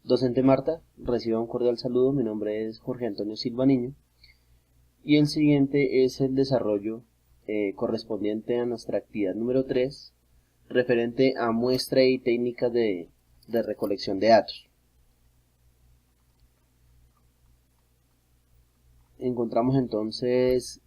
Docente Marta, reciba un cordial saludo. Mi nombre es Jorge Antonio Silva Niño y el siguiente es el desarrollo correspondiente a nuestra actividad número 3, referente a muestra y técnicas de recolección de datos. Encontramos entonces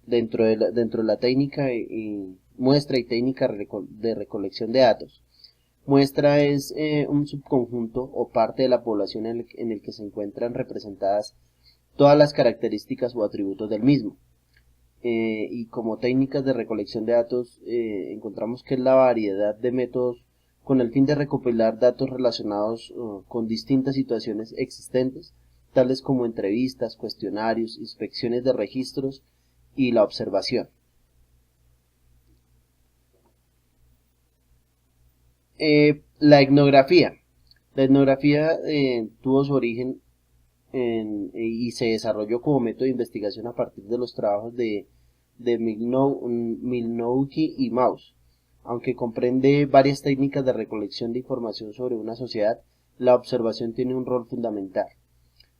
dentro de la técnica y muestra y técnica de recolección de datos. Muestra es un subconjunto o parte de la población en el que se encuentran representadas todas las características o atributos del mismo. Y como técnicas de recolección de datos encontramos que es la variedad de métodos con el fin de recopilar datos relacionados con distintas situaciones existentes, tales como entrevistas, cuestionarios, inspecciones de registros y la observación. La etnografía. La etnografía tuvo su origen y se desarrolló como método de investigación a partir de los trabajos de Milnowski y Mauss. Aunque comprende varias técnicas de recolección de información sobre una sociedad, la observación tiene un rol fundamental.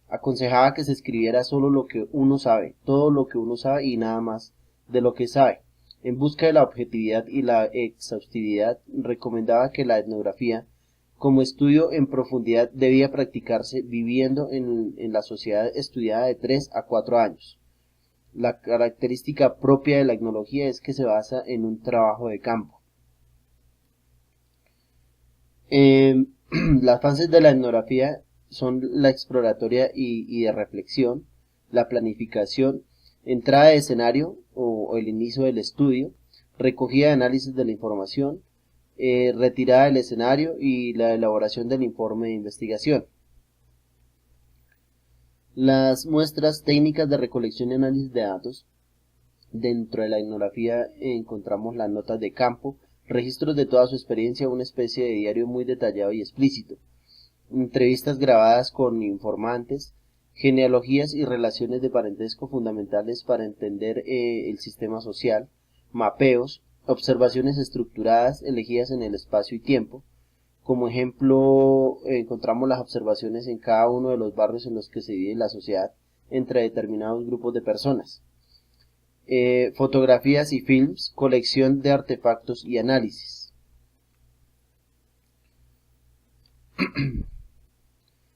Aconsejaba que se escribiera solo lo que uno sabe, todo lo que uno sabe y nada más de lo que sabe. En busca de la objetividad y la exhaustividad, recomendaba que la etnografía, como estudio en profundidad, debía practicarse viviendo en la sociedad estudiada de 3 a 4 años. La característica propia de la etnología es que se basa en un trabajo de campo. Las fases de la etnografía son la exploratoria y de reflexión, la planificación, entrada de escenario o el inicio del estudio, recogida de análisis de la información, retirada del escenario y la elaboración del informe de investigación. Las muestras técnicas de recolección y análisis de datos. Dentro de la etnografía encontramos las notas de campo, registros de toda su experiencia, una especie de diario muy detallado y explícito, entrevistas grabadas con informantes, genealogías y relaciones de parentesco fundamentales para entender el sistema social, mapeos, observaciones estructuradas elegidas en el espacio y tiempo. Como ejemplo, encontramos las observaciones en cada uno de los barrios en los que se divide la sociedad entre determinados grupos de personas. Fotografías y films, colección de artefactos y análisis.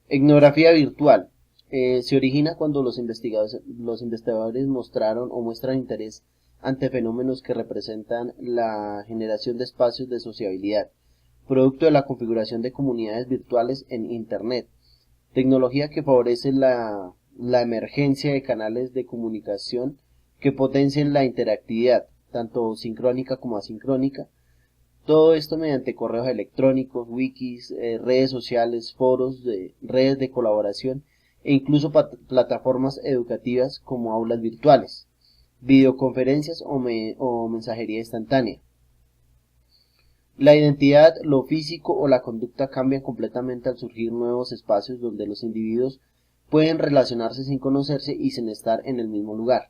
Etnografía virtual. Se origina cuando los investigadores mostraron o muestran interés ante fenómenos que representan la generación de espacios de sociabilidad, producto de la configuración de comunidades virtuales en Internet, tecnología que favorece la emergencia de canales de comunicación que potencien la interactividad, tanto sincrónica como asincrónica. Todo esto mediante correos electrónicos, wikis, redes sociales, foros, redes de colaboración e incluso plataformas educativas como aulas virtuales, videoconferencias o mensajería instantánea. La identidad, lo físico o la conducta cambian completamente al surgir nuevos espacios donde los individuos pueden relacionarse sin conocerse y sin estar en el mismo lugar.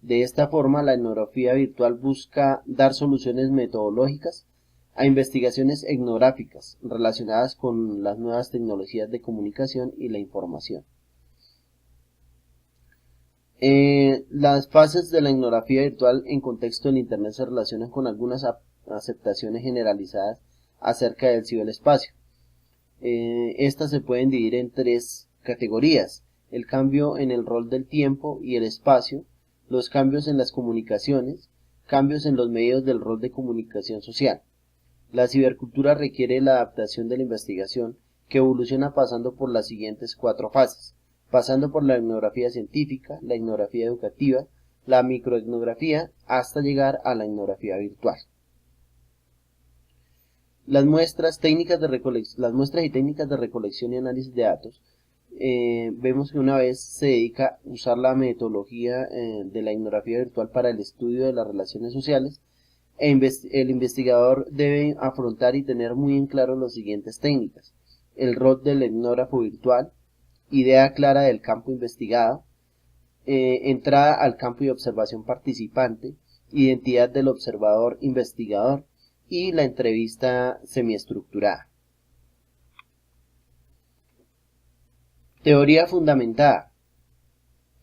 De esta forma, la etnografía virtual busca dar soluciones metodológicas a investigaciones etnográficas relacionadas con las nuevas tecnologías de comunicación y la información. Las fases de la etnografía virtual en contexto del Internet se relacionan con algunas aceptaciones generalizadas acerca del ciberespacio. Estas se pueden dividir en 3 categorías: el cambio en el rol del tiempo y el espacio, los cambios en las comunicaciones, cambios en los medios del rol de comunicación social. La cibercultura requiere la adaptación de la investigación, que evoluciona pasando por las siguientes 4 fases, pasando por la etnografía científica, la etnografía educativa, la microetnografía, hasta llegar a la etnografía virtual. Las muestras y técnicas de recolección y análisis de datos. Vemos que una vez se dedica a usar la metodología de la etnografía virtual para el estudio de las relaciones sociales, el investigador debe afrontar y tener muy en claro las siguientes técnicas: el rol del etnógrafo virtual, idea clara del campo investigado, entrada al campo y observación participante, identidad del observador investigador y la entrevista semiestructurada. Teoría fundamentada.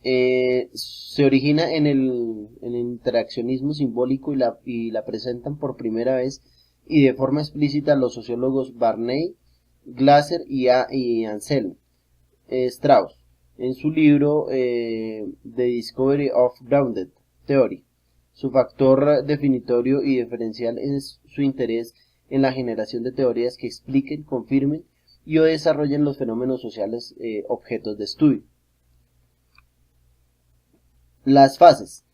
Se origina en el interaccionismo simbólico y la presentan por primera vez y de forma explícita los sociólogos Barney, Glasser y Anselm Strauss en su libro The Discovery of Grounded Theory. Su factor definitorio y diferencial es su interés en la generación de teorías que expliquen, confirmen y o desarrollen los fenómenos sociales objetos de estudio. Las fases.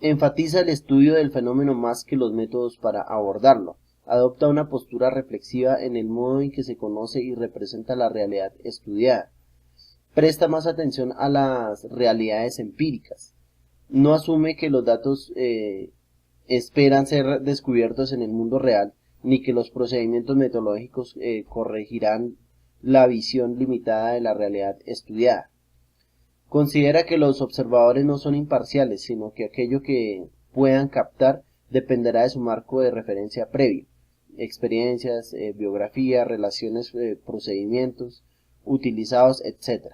Enfatiza el estudio del fenómeno más que los métodos para abordarlo. Adopta una postura reflexiva en el modo en que se conoce y representa la realidad estudiada. Presta más atención a las realidades empíricas. No asume que los datos esperan ser descubiertos en el mundo real, ni que los procedimientos metodológicos corregirán la visión limitada de la realidad estudiada. Considera que los observadores no son imparciales, sino que aquello que puedan captar dependerá de su marco de referencia previo, experiencias, biografía, relaciones, procedimientos utilizados, etc.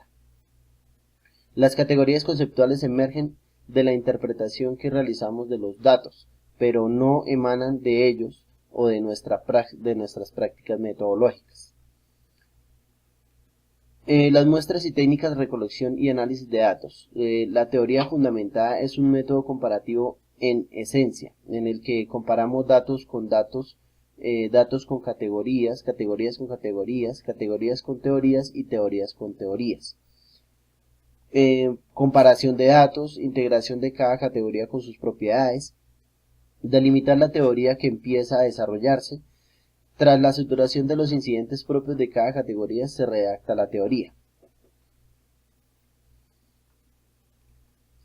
Las categorías conceptuales emergen de la interpretación que realizamos de los datos, pero no emanan de ellos o de nuestras prácticas metodológicas. Las muestras y técnicas de recolección y análisis de datos. La teoría fundamentada es un método comparativo en esencia, en el que comparamos datos con datos, datos con categorías, categorías con categorías, categorías con teorías y teorías con teorías. Comparación de datos, integración de cada categoría con sus propiedades, delimitar la teoría que empieza a desarrollarse. Tras la saturación de los incidentes propios de cada categoría se redacta la teoría.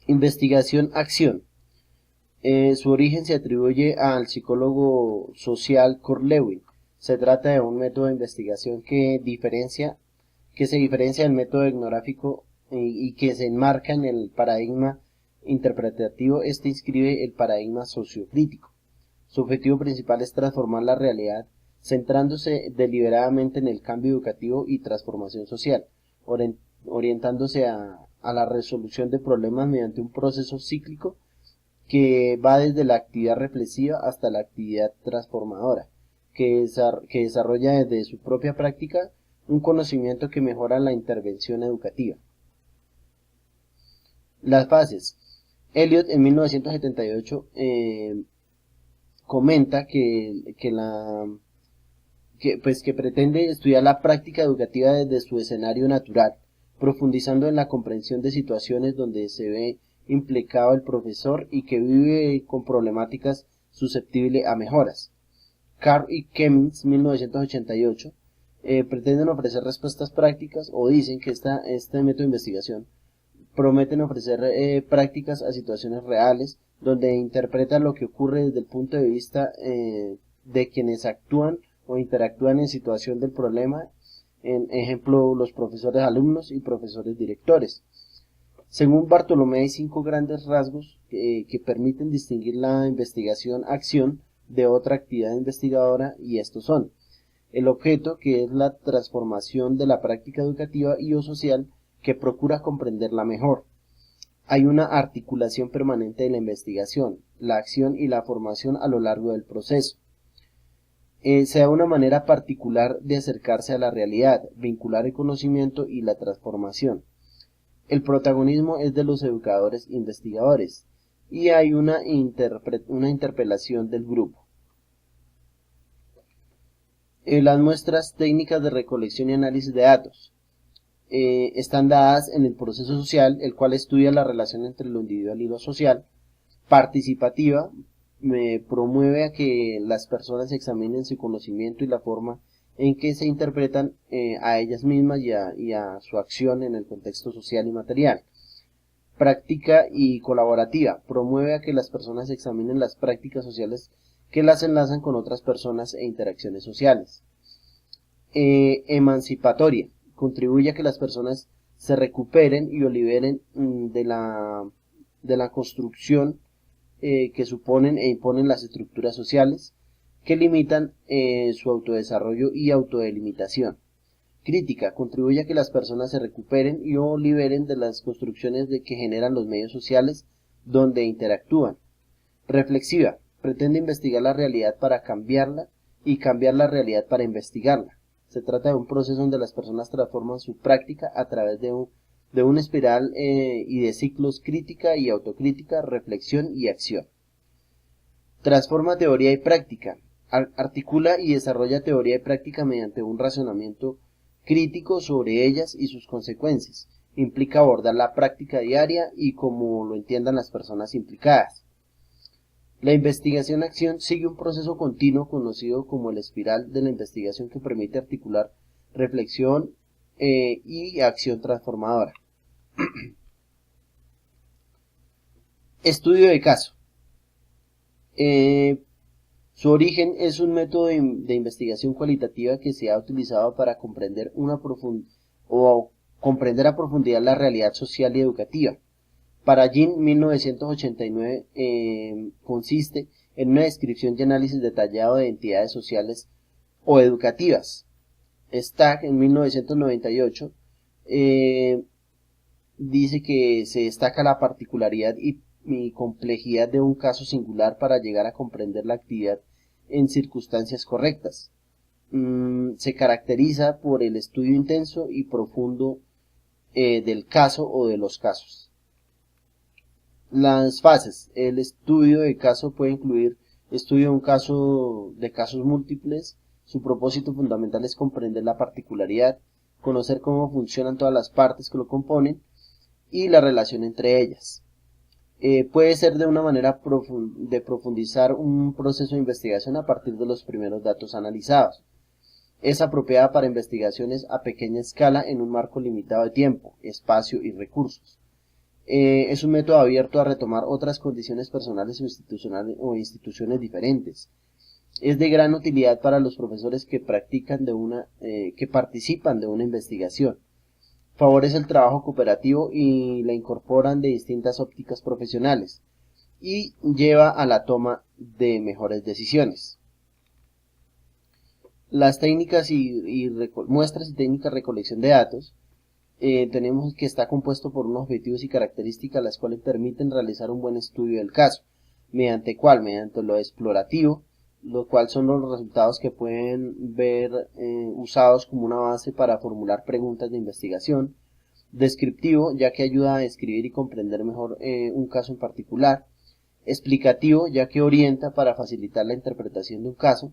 Investigación-acción. Su origen se atribuye al psicólogo social Kurt Lewin. Se trata de un método de investigación que se diferencia del método etnográfico y que se enmarca en el paradigma interpretativo. Este inscribe el paradigma sociocrítico. Su objetivo principal es transformar la realidad, centrándose deliberadamente en el cambio educativo y transformación social, orientándose a la resolución de problemas mediante un proceso cíclico que va desde la actividad reflexiva hasta la actividad transformadora, que desarrolla desde su propia práctica un conocimiento que mejora la intervención educativa. Las fases. Eliot en 1978 comenta que pretende estudiar la práctica educativa desde su escenario natural, profundizando en la comprensión de situaciones donde se ve implicado el profesor y que vive con problemáticas susceptibles a mejoras. Carr y Cummings, 1988, pretenden ofrecer respuestas prácticas o dicen que este método de investigación prometen ofrecer prácticas a situaciones reales donde interpretan lo que ocurre desde el punto de vista de quienes actúan o interactúan en situación del problema, en ejemplo los profesores alumnos y profesores directores. Según Bartolomé hay 5 grandes rasgos que permiten distinguir la investigación-acción de otra actividad investigadora, y estos son: el objeto, que es la transformación de la práctica educativa y o social que procura comprenderla mejor. Hay una articulación permanente de la investigación, la acción y la formación a lo largo del proceso. Se da una manera particular de acercarse a la realidad, vincular el conocimiento y la transformación. El protagonismo es de los educadores e investigadores, y hay una interpelación del grupo. Las muestras técnicas de recolección y análisis de datos están dadas en el proceso social, el cual estudia la relación entre lo individual y lo social. Participativa, promueve a que las personas examinen su conocimiento y la forma en que se interpretan a ellas mismas y a su acción en el contexto social y material. Práctica y colaborativa, promueve a que las personas examinen las prácticas sociales que las enlazan con otras personas e interacciones sociales. Emancipatoria, contribuye a que las personas se recuperen y o liberen de la construcción que suponen e imponen las estructuras sociales. que limitan su autodesarrollo y autodelimitación. Crítica, contribuye a que las personas se recuperen y o liberen de las construcciones que generan los medios sociales donde interactúan. Reflexiva, pretende investigar la realidad para cambiarla y cambiar la realidad para investigarla. Se trata de un proceso donde las personas transforman su práctica a través de una espiral y de ciclos crítica y autocrítica, reflexión y acción. Transforma teoría y práctica. Articula y desarrolla teoría y práctica mediante un razonamiento crítico sobre ellas y sus consecuencias. Implica abordar la práctica diaria y cómo lo entiendan las personas implicadas. La investigación-acción sigue un proceso continuo conocido como el espiral de la investigación que permite articular reflexión y acción transformadora. Estudio de caso. Su origen es un método de investigación cualitativa que se ha utilizado para comprender comprender a profundidad la realidad social y educativa. Para Jean, 1989, consiste en una descripción y análisis detallado de entidades sociales o educativas. Stagg, en 1998, dice que se destaca la particularidad y complejidad de un caso singular para llegar a comprender la actividad en circunstancias correctas. Se caracteriza por el estudio intenso y profundo del caso o de los casos. Las fases. El estudio de caso puede incluir estudio de un caso de casos múltiples. Su propósito fundamental es comprender la particularidad, conocer cómo funcionan todas las partes que lo componen y la relación entre ellas. Puede ser de una manera de profundizar un proceso de investigación a partir de los primeros datos analizados. Es apropiada para investigaciones a pequeña escala en un marco limitado de tiempo, espacio y recursos. Es un método abierto a retomar otras condiciones personales o instituciones diferentes. Es de gran utilidad para los profesores que participan de una investigación. Favorece el trabajo cooperativo y la incorporan de distintas ópticas profesionales y lleva a la toma de mejores decisiones. Las técnicas muestras y técnicas de recolección de datos. Tenemos que está compuesto por unos objetivos y características las cuales permiten realizar un buen estudio del caso, mediante lo explorativo, lo cual son los resultados que pueden ver usados como una base para formular preguntas de investigación, descriptivo, ya que ayuda a describir y comprender mejor un caso en particular, explicativo, ya que orienta para facilitar la interpretación de un caso,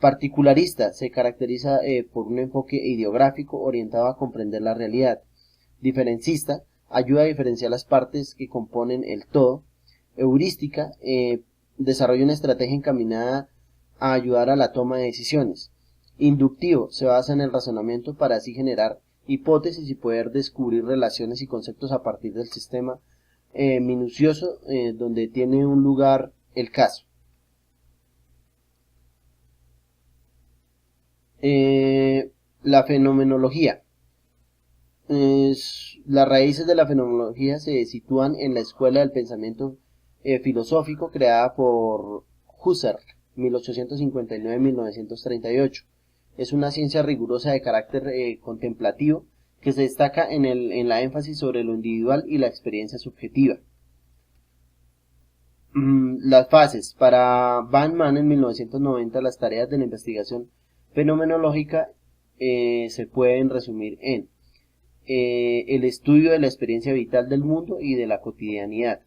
particularista, se caracteriza por un enfoque ideográfico orientado a comprender la realidad. Diferencista, ayuda a diferenciar las partes que componen el todo. Heurística, desarrolla una estrategia encaminada a ayudar a la toma de decisiones. Inductivo, se basa en el razonamiento para así generar hipótesis y poder descubrir relaciones y conceptos a partir del sistema minucioso donde tiene un lugar el caso. La fenomenología. Las raíces de la fenomenología se sitúan en la escuela del pensamiento filosófico creada por Husserl, 1859-1938. Es una ciencia rigurosa de carácter contemplativo que se destaca en la énfasis sobre lo individual y la experiencia subjetiva. Las fases. Para Bahnemann, en 1990, las tareas de la investigación fenomenológica se pueden resumir en el estudio de la experiencia vital del mundo y de la cotidianidad.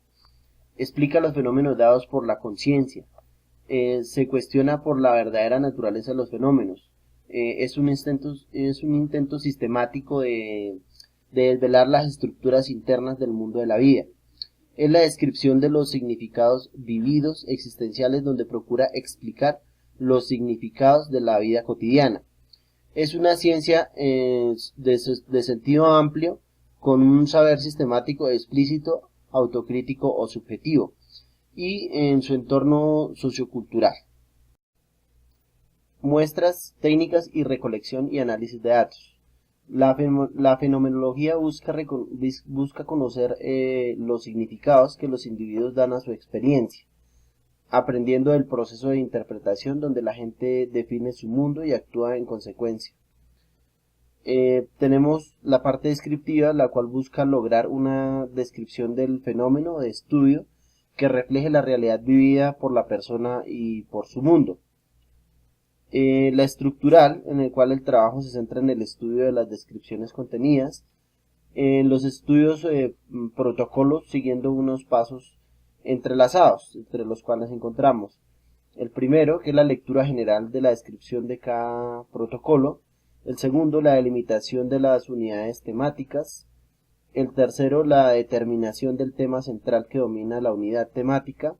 Explica los fenómenos dados por la conciencia. Se cuestiona por la verdadera naturaleza de los fenómenos. Es un intento sistemático de desvelar las estructuras internas del mundo de la vida. Es la descripción de los significados vividos existenciales donde procura explicar los significados de la vida cotidiana. Es una ciencia de sentido amplio, con un saber sistemático, explícito, autocrítico o subjetivo, y en su entorno sociocultural. Muestras, técnicas y recolección y análisis de datos. La fenomenología busca conocer los significados que los individuos dan a su experiencia. aprendiendo del proceso de interpretación donde la gente define su mundo y actúa en consecuencia. Tenemos la parte descriptiva, la cual busca lograr una descripción del fenómeno de estudio que refleje la realidad vivida por la persona y por su mundo. La estructural, en el cual el trabajo se centra en el estudio de las descripciones contenidas, en los estudios protocolos siguiendo unos pasos entrelazados, entre los cuales encontramos el primero, que es la lectura general de la descripción de cada protocolo; el segundo, la delimitación de las unidades temáticas; el tercero, la determinación del tema central que domina la unidad temática;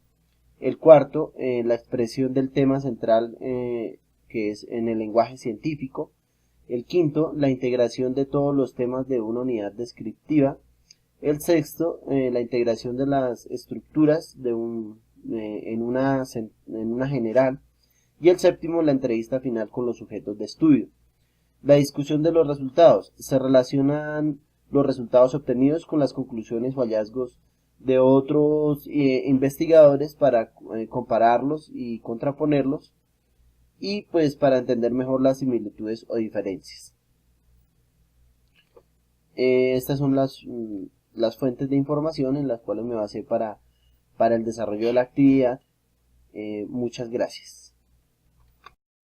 el cuarto, la expresión del tema central que es en el lenguaje científico; el quinto, la integración de todos los temas de una unidad descriptiva; el sexto, la integración de las estructuras en una general; y el séptimo, la entrevista final con los sujetos de estudio. La discusión de los resultados. Se relacionan los resultados obtenidos con las conclusiones o hallazgos de otros investigadores para compararlos y contraponerlos, y pues para entender mejor las similitudes o diferencias. Estas son las fuentes de información en las cuales me basé para el desarrollo de la actividad. Muchas gracias.